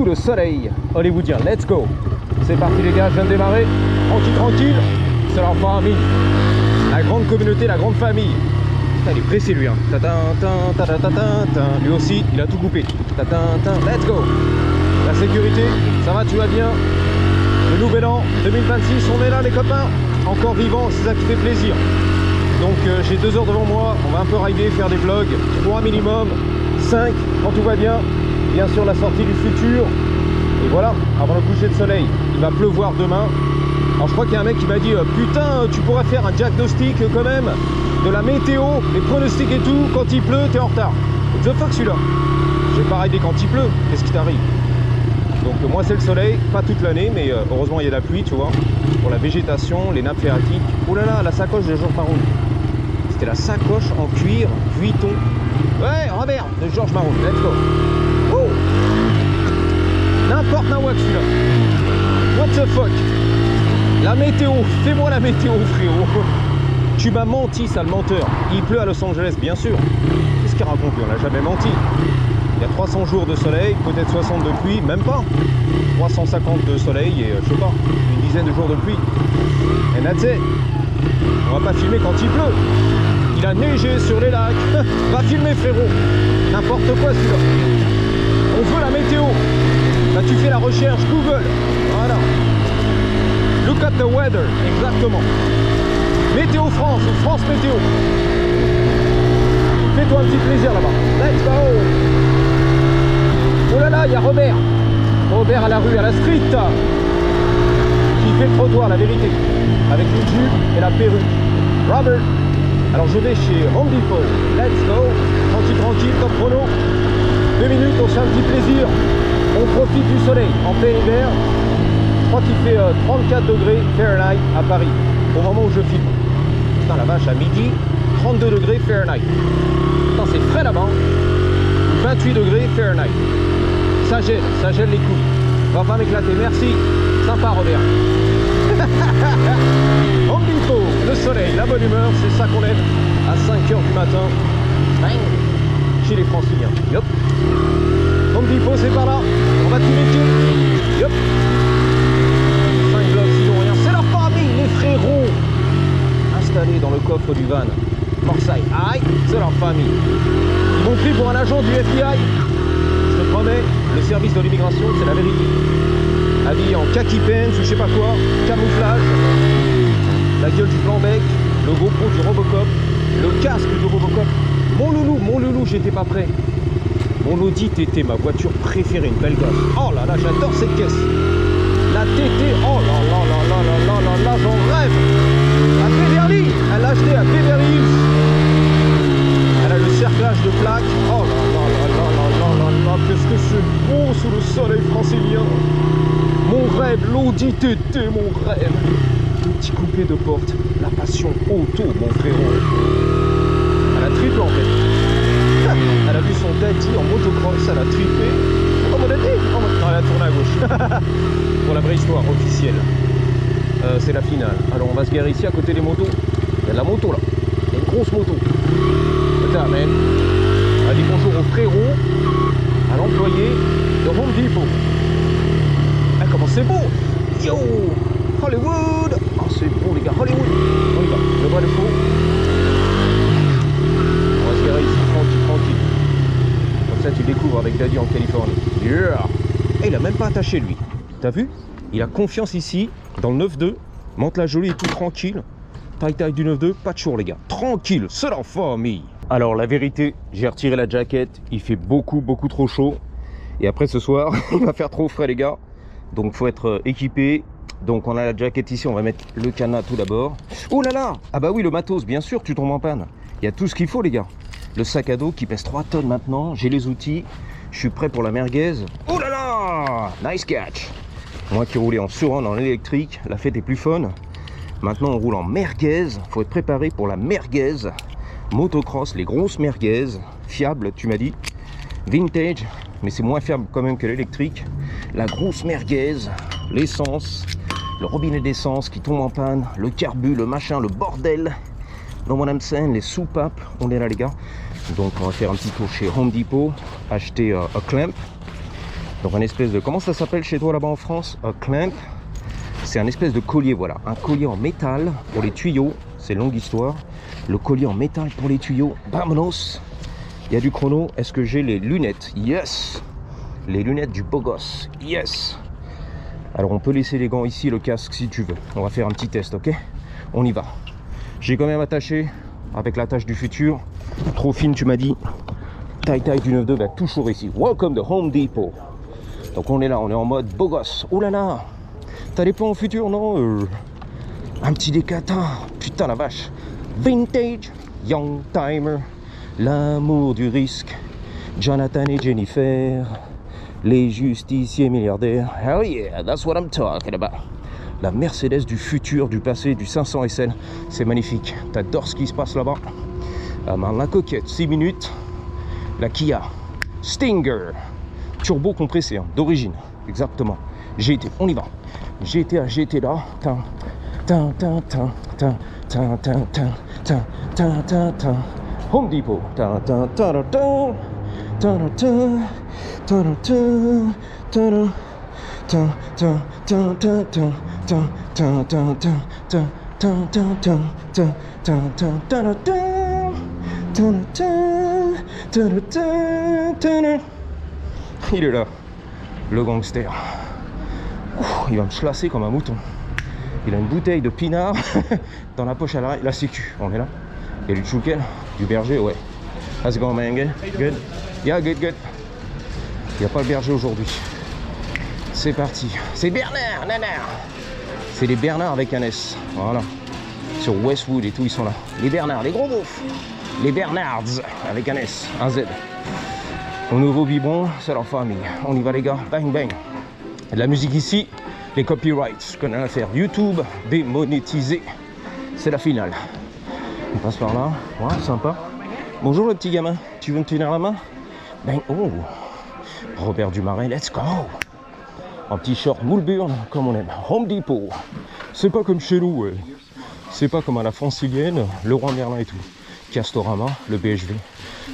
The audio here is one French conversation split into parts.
sous le soleil hollywoodien. Let's go. C'est parti les gars, je viens de démarrer. Tranquille, c'est leur famille. La grande communauté, la grande famille. Putain, il est pressé lui hein. Lui aussi, il a tout coupé. Let's go. La sécurité, ça va, tu vas bien. Le nouvel an 2026, on est là les copains. Encore vivant, c'est ça qui fait plaisir. Donc j'ai 2 heures devant moi, on va un peu rider, faire des vlogs. 3 minimum, 5 quand tout va bien. Bien sûr la sortie du futur. Et voilà, avant le coucher de soleil. Il va pleuvoir demain. Alors je crois qu'il y a un mec qui m'a dit putain, tu pourrais faire un diagnostic quand même de la météo, les pronostics et tout. Quand il pleut, t'es en retard. The fuck celui-là. Je vais pas rider quand il pleut, qu'est-ce qui t'arrive? Donc moi c'est le soleil, pas toute l'année, mais heureusement il y a la pluie, tu vois, pour la végétation, les nappes phréatiques. Oh là là, la sacoche de Georges Maroun. C'était la sacoche en cuir Vuitton. Ouais, Robert, de Georges Maroun, let's go. Oh, n'importe nawak celui-là. What the fuck. La météo, fais-moi la météo frérot. Tu m'as menti, sale menteur. Il pleut à Los Angeles, bien sûr. Qu'est-ce qu'il raconte lui? On n'a jamais menti. Il y a 300 jours de soleil, peut-être 60 de pluie, même pas. 350 de soleil et je sais pas, une dizaine de jours de pluie. Et that's it. On va pas filmer quand il pleut. Il a neigé sur les lacs. Va filmer frérot. N'importe quoi celui-là. On veut la météo. Là tu fais la recherche Google. Voilà. Look at the weather. Exactement. Météo France, France Météo. Fais-toi un petit plaisir là-bas. Let's go. Oh là là, il y a Robert. Robert à la rue, à la street. Qui fait le trottoir, la vérité. Avec le jupe et la perruque. Robert. Alors je vais chez Home Depot. Let's go. Tranquille, top chrono. 2 minutes, on se fait un petit plaisir. On profite du soleil en plein hiver. Je crois qu'il fait 34 degrés Fahrenheit à Paris. Au moment où je filme. Putain la vache, à midi, 32 degrés Fahrenheit. Putain c'est frais là-bas. 28 degrés Fahrenheit. Ça gèle les couilles. Va pas m'éclater, merci. Sympa Robert. Home Depot, le soleil, la bonne humeur, c'est ça qu'on aime. À 5h du matin. Bang. Chez les franciliens. Yop. Home Depot, c'est par là. On va tout métier. Yop. 5 blocs, ils n'ont rien. C'est leur famille, les frérots. Installés dans le coffre du van. Forsyth. Aïe, c'est leur famille. Ils m'ont pris pour un agent du FBI. Je te promets, le service de l'immigration, c'est la vérité. Habillé en khaki pants ou je sais pas quoi, camouflage, la gueule du blanc-bec, le GoPro du Robocop, le casque du Robocop. Mon loulou, j'étais pas prêt. Mon Audi TT, ma voiture préférée, une belle gosse. Oh là là, j'adore cette caisse. La TT, oh là là là là là là là là, j'en rêve. À Beverly, elle l'a acheté à Beverly Hills. Elle a le cerclage de plaques. Oh là là là là là là là là, qu'est-ce que c'est beau sous le soleil francilien. Mon rêve, l'Audi TT, mon rêve. Le petit coupé de porte, la passion auto, mon frérot. Elle a triplé en fait. Elle a vu son daddy en motocross, elle a triplé. Oh mon daddy. Oh, non, elle a tourné à gauche. Pour la vraie histoire officielle. C'est la finale. Alors on va se garer ici à côté des motos. Il y a de la moto là. Il y a une grosse moto. Putain, man. Elle dit bonjour au frérot, à l'employé de Home Depot. Ah, comment c'est beau! Yo! Hollywood! Oh, c'est beau les gars, Hollywood! On y va, le bras de faux. On va se garer ici tranquille. Comme ça tu découvres avec Daddy en Californie. Yeah! Et il a même pas attaché lui. T'as vu? Il a confiance ici, dans le 9.2. Mantes-la jolie et tout tranquille. Taille du 9.2, pas de chour les gars. Tranquille, c'est la famille. Alors la vérité, j'ai retiré la jaquette. Il fait beaucoup trop chaud. Et après ce soir, il va faire trop frais les gars. Donc faut être équipé. Donc on a la jaquette ici, on va mettre le canard tout d'abord. Oh là là! Ah bah oui, le matos, bien sûr, tu tombes en panne. Il y a tout ce qu'il faut les gars. Le sac à dos qui pèse 3 tonnes maintenant. J'ai les outils. Je suis prêt pour la merguez. Oh là là! Nice catch! Moi qui roulais en surround en électrique, la fête est plus fun. Maintenant on roule en merguez. Faut être préparé pour la merguez. Motocross, les grosses merguez. Fiable, tu m'as dit. Vintage, mais c'est moins fiable quand même que l'électrique. La grosse merguez, l'essence, le robinet d'essence qui tombe en panne, le carbu, le machin, le bordel. Dans mon âme-scène, les soupapes, on est là les gars. Donc on va faire un petit tour chez Home Depot, acheter un clamp. Donc un espèce de... Comment ça s'appelle chez toi là-bas en France? Un clamp. C'est un espèce de collier, voilà. Un collier en métal pour les tuyaux. C'est longue histoire. Le collier en métal pour les tuyaux. Vamonos. Il y a du chrono. Est-ce que j'ai les lunettes? Yes. Les lunettes du beau gosse. Yes. Alors on peut laisser les gants ici, le casque si tu veux. On va faire un petit test, ok? On y va. J'ai quand même attaché avec l'attache du futur. Trop fine, tu m'as dit. Taille du 9.2 va toujours ici. Welcome to Home Depot. Donc on est là, on est en mode beau gosse. Oh là là. T'as des plans au futur, non? Un petit décatin. Putain la vache. Vintage. Young Timer. L'amour du risque. Jonathan et Jennifer. Les justiciers milliardaires. Hell yeah, that's what I'm talking about. La Mercedes du futur, du passé, du 500 SL. C'est magnifique. T'adores ce qui se passe là-bas. La coquette, 6 minutes. La Kia Stinger. Turbo compressé, hein, d'origine. Exactement. GT, on y va. GTA, GT là. Home Depot. Il est là, le gangster. Il va me chlasser comme un mouton. Il a une bouteille de pinard dans la poche à l'arrière. La sécu, on est là. Il y a du chouken, du berger, ouais. How's it going, man? Good? Yeah, good. Il n'y a pas le berger aujourd'hui. C'est parti. C'est Bernard, nanar. C'est les Bernards avec un S. Voilà. Sur Westwood et tout, ils sont là. Les Bernards, les gros beaufs. Les Bernards avec un S, un Z. Au nouveau biberon, c'est leur famille. On y va les gars, bang bang. Et de la musique ici, les copyrights, je connais l'affaire. YouTube démonétisé. C'est la finale. On passe par là. Ouais, sympa. Bonjour le petit gamin. Tu veux me tenir la main? Bang. Oh. Robert Dumaret, let's go. Un petit short Moulburn, comme on aime. Home Depot. C'est pas comme chez nous, ouais. C'est pas comme à la francilienne, Leroy Merlin et tout. Castorama, le BHV.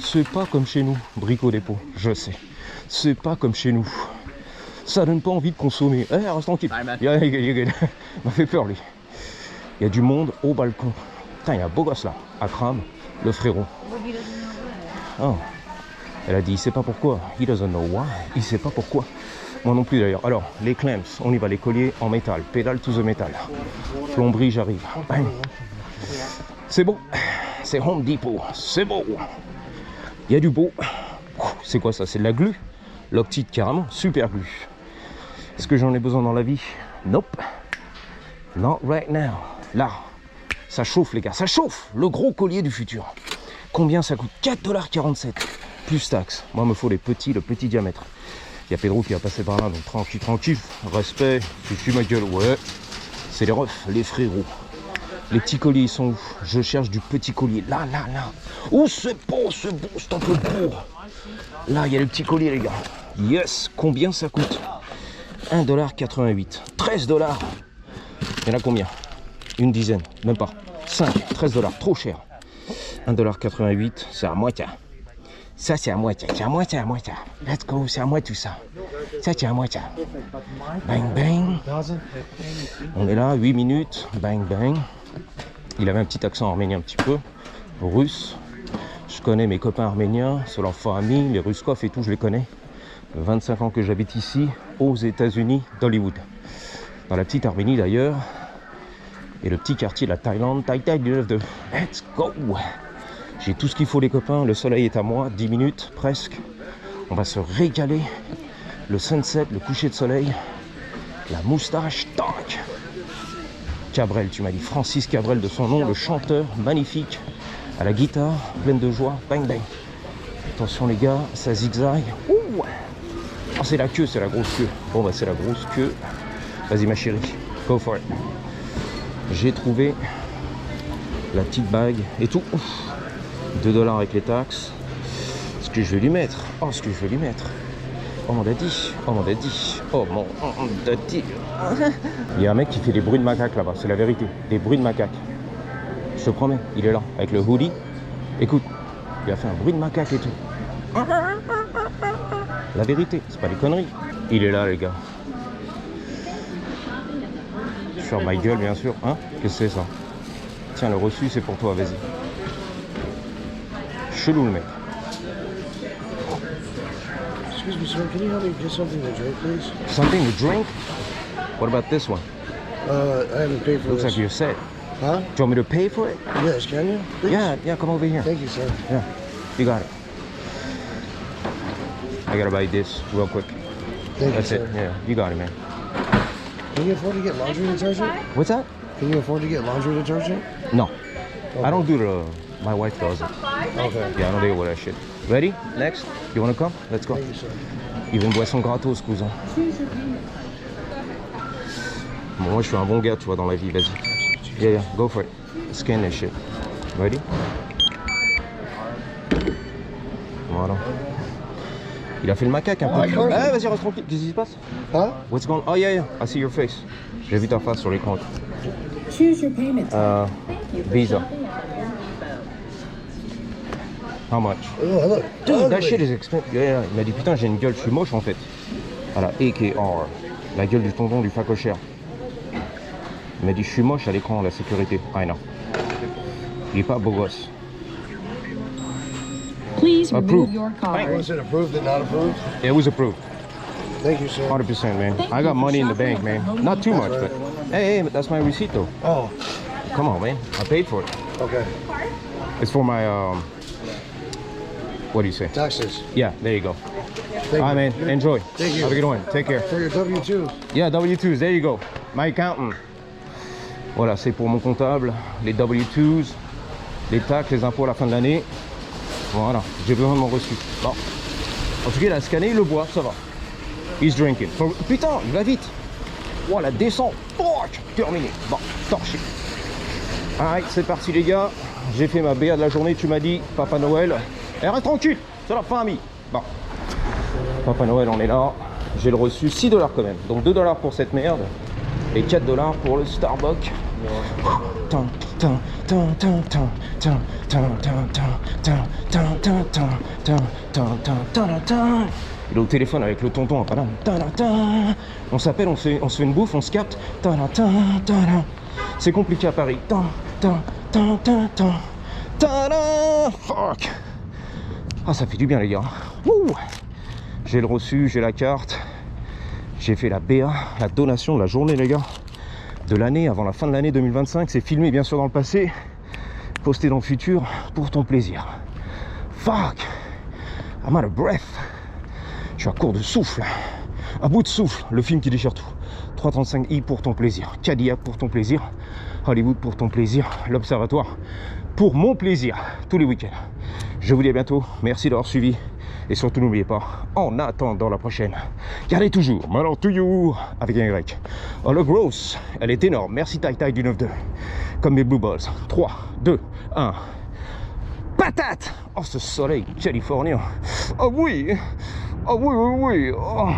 C'est pas comme chez nous, Brico Dépôt, je sais. C'est pas comme chez nous. Ça donne pas envie de consommer. Eh, reste tranquille. Yeah, good. M'a fait peur, lui. Il y a du monde au balcon. Putain, il y a un beau gosse là. Akram, le frérot. Oh. Elle a dit, il sait pas pourquoi. He doesn't know why. Il sait pas pourquoi. Moi non plus d'ailleurs. Alors, les clamps, on y va, les colliers en métal. Pédale to the métal. Plomberie, j'arrive. C'est beau. C'est Home Depot. C'est beau. Il y a du beau. C'est quoi ça? C'est de la glu. L'optique carrément. Super glu. Est-ce que j'en ai besoin dans la vie? Nope. Not right now. Là. Ça chauffe les gars. Ça chauffe. Le gros collier du futur. Combien ça coûte? 4,47 $. Plus taxes. Moi, il me faut le petit diamètre. Il y a Pedro qui va passer par là, donc tranquille. Respect, tu suis ma gueule, ouais. C'est les refs, les frérots. Les petits colliers, ils sont où? Je cherche du petit collier. Là. Oh, c'est beau, c'est un peu beau. Là, il y a le petit collier, les gars. Yes, combien ça coûte? 1,88 $. 13 $. Il y en a combien? Une dizaine, même pas. 5, 13 $, trop cher. 1,88 $, c'est à moitié. Ça c'est à moitié, Let's go, c'est à moi tout ça. Ça c'est à moitié. Bang. On est là, 8 minutes. Bang. Il avait un petit accent arménien un petit peu. Russe. Je connais mes copains arméniens, c'est leur famille, les Ruskov et tout, je les connais. 25 ans que j'habite ici, aux États-Unis, d'Hollywood. Dans la petite Arménie d'ailleurs. Et le petit quartier de la Thaïlande, Thaï du 9.2. Let's go. J'ai tout ce qu'il faut les copains, le soleil est à moi, 10 minutes presque. On va se régaler. Le sunset, le coucher de soleil, la moustache, tac. Cabrel, tu m'as dit, Francis Cabrel de son nom, le chanteur magnifique, à la guitare, pleine de joie, bang. Attention les gars, ça zigzague. Ouh. Oh, c'est la queue, c'est la grosse queue. Bon bah c'est la grosse queue. Vas-y ma chérie, go for it. J'ai trouvé la petite bague et tout. Ouf. 2 $ avec les taxes. Ce que je vais lui mettre. Oh, mon daddy. Il y a un mec qui fait des bruits de macaque là-bas, c'est la vérité. Des bruits de macaque. Je te promets, il est là, avec le hoodie. Écoute, il a fait un bruit de macaque et tout. La vérité, c'est pas des conneries. Il est là, les gars. Sur ma gueule, bien sûr. Hein? Qu'est-ce que c'est ça? Tiens, le reçu, c'est pour toi, vas-y. Chelou, le mec. Excuse me, sir. Can you help me get something to drink, please? Something to drink? What about this one? I haven't paid for Looks this. like you're set. Huh? Do you want me to pay for it? Yes, can you? Please? Yeah, come over here. Thank you, sir. Yeah, you got it. I gotta buy this real quick. Thank That's you, it. sir. Yeah, you got it, man. Can you afford to get laundry detergent? What's that? Can you afford to get laundry detergent? No, Okay. I don't do the. My wife does it. Okay. Yeah, I don't deal with that shit. Ready? Next? You wanna come? Let's go. Thank you, sir. Il veut une boisson gratos, cousin. Bon, moi, je suis un bon gars, tu vois, dans la vie. Vas-y. Yeah, go for it. Scan that shit. Ready? Voilà. Il a fait le macaque un peu. Ah, vas-y, reste tranquille. Qu'est-ce qui se passe? Huh? What's going on? Oh, yeah. I see your face. J'ai vu ta face sur l'écran. Choose your payment. Visa. How much? Oh, look. Dude, that ugly. shit is expensive. Yeah, il m'a dit putain, j'ai une gueule, je suis moche en fait. Voilà, AKR. La gueule du tonton du facochère. Il m'a dit je suis moche à l'écran, la sécurité. I know. Il est pas beau gosse. Please remove Approved. your Oh, card. is it approved and not approved? It was approved. Thank you, sir. 100%, man. Thank I you got for money in the shopping bank, at man. Home Not too Depot. much, That's but hey, but that's my receipt though. Oh, Come on, man. I paid for it. okay. It's for my what do you say? Taxes. Yeah, there you go. Thank All right, you. man. Enjoy. Thank you. Have a good one. Take care. For your W-2s. Yeah, W2s, there you go. My accountant. Voilà, c'est pour mon comptable, les W2s, les taxes, les impôts à la fin de l'année. Voilà, j'ai besoin de mon reçu. Bon. En tout cas, il a scanné, il le boit, ça va. He's drinking. Putain, il va vite. Oh, la descente. Fuck, terminé. Bon, torché. Alright, c'est parti les gars. J'ai fait ma BA de la journée, tu m'as dit, Papa Noël. Eh, reste tranquille, c'est la famille. Bon. Papa Noël, on est là. J'ai le reçu 6 $ quand même. Donc 2 $ pour cette merde. Et 4 $ pour le Starbucks. Il est au téléphone avec le tonton. On s'appelle, on se fait une bouffe, on se capte. C'est compliqué à Paris. Fuck. Ah, ça fait du bien les gars. J'ai le reçu, j'ai la carte. J'ai fait la BA, la donation de la journée les gars. De l'année, avant la fin de l'année 2025. C'est filmé bien sûr dans le passé. Posté dans le futur pour ton plaisir. Fuck. I'm out of breath. Je suis à court de souffle. À bout de souffle. Le film qui déchire tout. 335i pour ton plaisir. Cadillac pour ton plaisir. Hollywood pour ton plaisir. L'Observatoire pour mon plaisir. Tous les week-ends. Je vous dis à bientôt. Merci d'avoir suivi. Et surtout n'oubliez pas, en attendant la prochaine, gardez toujours Malheur to you avec un Y. Oh le grosse, elle est énorme. Merci Tai Tai du 9-2. Comme mes Blue Balls. 3, 2, 1. Patate. Oh ce soleil californien. Oh oui. Oh oui, oui, oui. Oh.